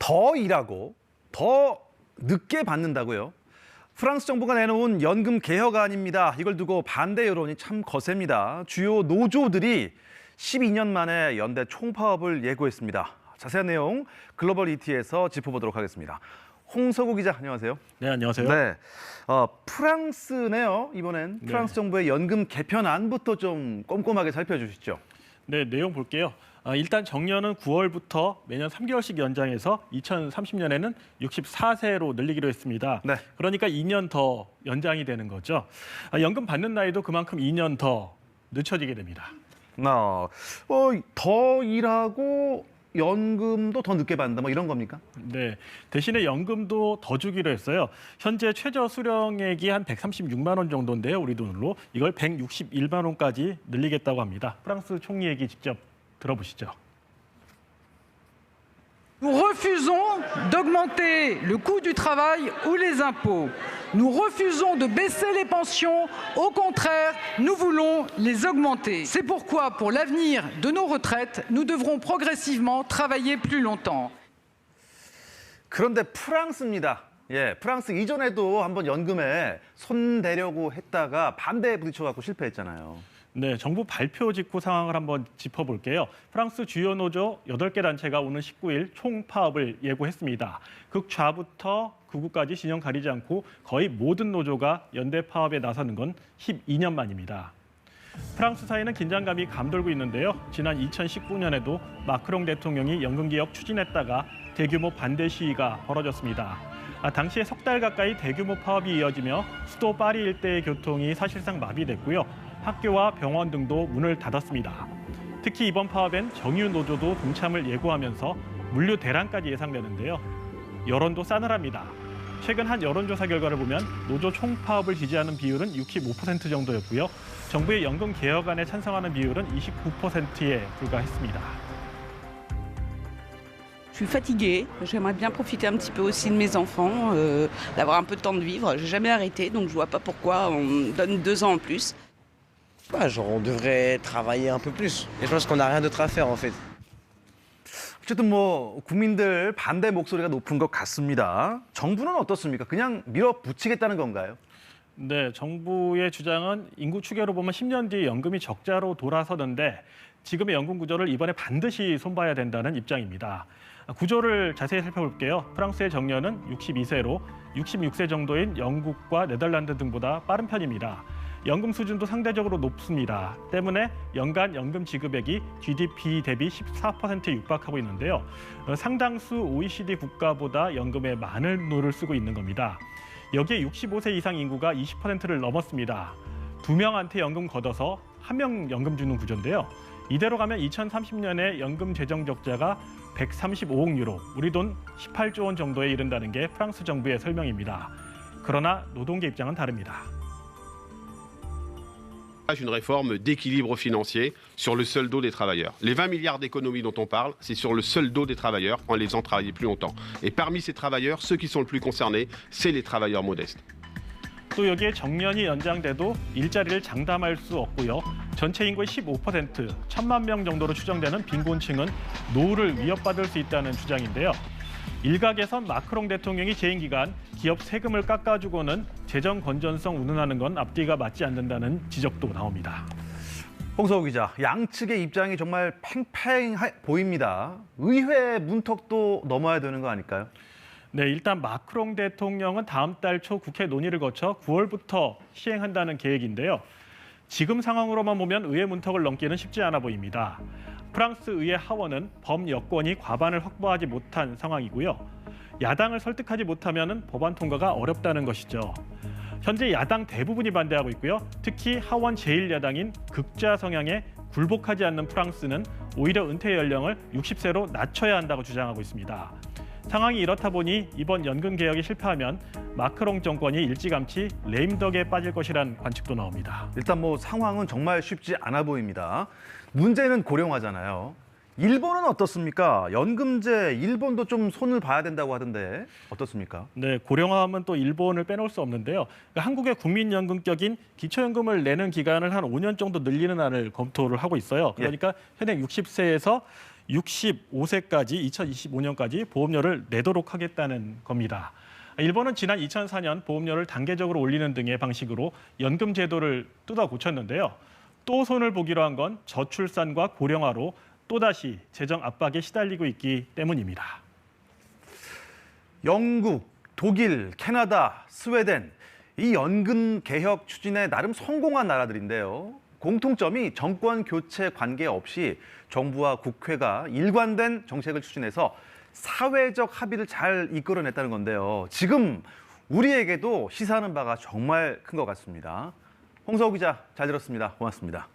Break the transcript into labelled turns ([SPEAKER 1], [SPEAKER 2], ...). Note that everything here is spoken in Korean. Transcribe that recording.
[SPEAKER 1] 더 일하고 더 늦게 받는다고요? 프랑스 정부가 내놓은 연금 개혁안입니다. 이걸 두고 반대 여론이 참 거셉니다. 주요 노조들이 12년 만에 연대 총파업을 예고했습니다. 자세한 내용 글로벌 ET에서 짚어보도록 하겠습니다. 홍석우 기자, 안녕하세요.
[SPEAKER 2] 네, 안녕하세요.
[SPEAKER 1] 네, 프랑스네요. 이번엔 프랑스 정부의 연금 개편안부터 좀 꼼꼼하게 살펴주시죠.
[SPEAKER 2] 네, 내용 볼게요. 일단 정년은 9월부터 매년 3개월씩 연장해서 2030년에는 64세로 늘리기로 했습니다.
[SPEAKER 1] 네.
[SPEAKER 2] 그러니까 2년 더 연장이 되는 거죠. 연금 받는 나이도 그만큼 2년 더 늦춰지게 됩니다.
[SPEAKER 1] 더 일하고 연금도 더 늦게 받는다, 뭐 이런 겁니까?
[SPEAKER 2] 네, 대신에 연금도 더 주기로 했어요. 현재 최저 수령액이 한 136만 원 정도인데요, 우리 돈으로. 이걸 161만 원까지 늘리겠다고 합니다. 프랑스 총리 얘기 직접 들어보시죠.
[SPEAKER 3] Nous refusons d'augmenter le coût du travail ou les impôts. Nous refusons de baisser les pensions. Au contraire, nous voulons les augmenter. C'est pourquoi, pour l'avenir de nos retraites, nous devrons progressivement travailler plus longtemps.
[SPEAKER 1] 그런데 프랑스입니다. 예, 프랑스 이전에도 한번 연금에 손대려고 했다가 반대에 부딪혀갖고 실패했잖아요.
[SPEAKER 2] 네, 정부 발표 직후 상황을 한번 짚어볼게요. 프랑스 주요 노조 8개 단체가 오는 19일 총파업을 예고했습니다. 극좌부터 극우까지 진영 가리지 않고 거의 모든 노조가 연대 파업에 나서는 건 12년 만입니다. 프랑스 사회는 긴장감이 감돌고 있는데요. 지난 2019년에도 마크롱 대통령이 연금개혁 추진했다가 대규모 반대 시위가 벌어졌습니다. 당시에 석 달 가까이 대규모 파업이 이어지며 수도 파리 일대의 교통이 사실상 마비됐고요. 학교와 병원 등도 문을 닫았습니다. 특히 이번 파업엔 정유 노조도 동참을 예고하면서 물류 대란까지 예상되는데요. 여론도 싸늘합니다. 최근 한 여론조사 결과를 보면 노조 총파업을 지지하는 비율은 65% 정도였고요. 정부의 연금 개혁안에 찬성하는 비율은 29%에 불과했습니다.
[SPEAKER 4] Je suis fatiguée, j'aimerais bien profiter un petit peu aussi de mes enfants, d'avoir un peu de temps de vivre. J'ai jamais arrêté, donc je vois pas pourquoi on me donne 2 ans en plus.
[SPEAKER 5] Genre on devrait travailler un peu plus. Et je pense qu'on n'a rien d'autre à faire en fait.
[SPEAKER 1] 어쨌든 국민들 반대 목소리가 높은 것 같습니다. 정부는 어떻습니까? 그냥 밀어붙이겠다는 건가요?
[SPEAKER 2] 네, 정부의 주장은 인구 추계로 보면 10년 뒤에 연금이 적자로 돌아서는데 지금의 연금 구조를 이번에 반드시 손봐야 된다는 입장입니다. 구조를 자세히 살펴볼게요. 프랑스의 정년은 62세로 66세 정도인 영국과 네덜란드 등보다 빠른 편입니다. 연금 수준도 상대적으로 높습니다. 때문에 연간 연금 지급액이 GDP 대비 14%에 육박하고 있는데요. 상당수 OECD 국가보다 연금에 많은 돈을 쓰고 있는 겁니다. 여기에 65세 이상 인구가 20%를 넘었습니다. 2명한테 연금 걷어서 1명 연금 주는 구조인데요. 이대로 가면 2030년에 연금 재정 적자가 135억 유로, 우리 돈 18조 원 정도에 이른다는 게 프랑스 정부의 설명입니다. 그러나 노동계 입장은 다릅니다.
[SPEAKER 6] Une réforme d'équilibre financier sur le seul dos des travailleurs. Les 20 milliards d'économies dont on parle, c'est sur le seul dos des travailleurs en les faisant travailler plus longtemps. Et parmi ces travailleurs, ceux qui sont le plus concernés, c'est les travailleurs modestes.
[SPEAKER 2] 또 여기에 정년이 연장돼도 일자리를 장담할 수 없고요. 전체 인구의 15%, 1,000만 명 정도로 추정되는 빈곤층은 노후를 위협받을 수 있다는 주장인데요. 일각에선 마크롱 대통령이 재임 기간 기업 세금을 깎아주고는 재정 건전성 운운하는 건 앞뒤가 맞지 않는다는 지적도 나옵니다.
[SPEAKER 1] 홍석우 기자, 양측의 입장이 정말 팽팽해 보입니다. 의회 문턱도 넘어야 되는 거 아닐까요?
[SPEAKER 2] 네, 일단 마크롱 대통령은 다음 달 초 국회 논의를 거쳐 9월부터 시행한다는 계획인데요. 지금 상황으로만 보면 의회 문턱을 넘기는 쉽지 않아 보입니다. 프랑스 의회 하원은 범여권이 과반을 확보하지 못한 상황이고요. 야당을 설득하지 못하면 법안 통과가 어렵다는 것이죠. 현재 야당 대부분이 반대하고 있고요. 특히 하원 제1야당인 극좌 성향에 굴복하지 않는 프랑스는 오히려 은퇴 연령을 60세로 낮춰야 한다고 주장하고 있습니다. 상황이 이렇다 보니 이번 연금 개혁이 실패하면 마크롱 정권이 일찌감치 레임덕에 빠질 것이란 관측도 나옵니다.
[SPEAKER 1] 일단 상황은 정말 쉽지 않아 보입니다. 문제는 고령화잖아요. 일본은 어떻습니까? 연금제 일본도 좀 손을 봐야 된다고 하던데 어떻습니까?
[SPEAKER 2] 네, 고령화하면 또 일본을 빼놓을 수 없는데요. 한국의 국민연금격인 기초연금을 내는 기간을 한 5년 정도 늘리는 안을 검토를 하고 있어요. 그러니까 현행 60세에서 65세까지 2025년까지 보험료를 내도록 하겠다는 겁니다. 일본은 지난 2004년 보험료를 단계적으로 올리는 등의 방식으로 연금 제도를 뜯어 고쳤는데요. 또 손을 보기로 한 건 저출산과 고령화로 또다시 재정 압박에 시달리고 있기 때문입니다.
[SPEAKER 1] 영국, 독일, 캐나다, 스웨덴 이 연금 개혁 추진에 나름 성공한 나라들인데요. 공통점이 정권 교체 관계없이 정부와 국회가 일관된 정책을 추진해서 사회적 합의를 잘 이끌어냈다는 건데요. 지금 우리에게도 시사하는 바가 정말 큰 것 같습니다. 홍서우 기자, 잘 들었습니다. 고맙습니다.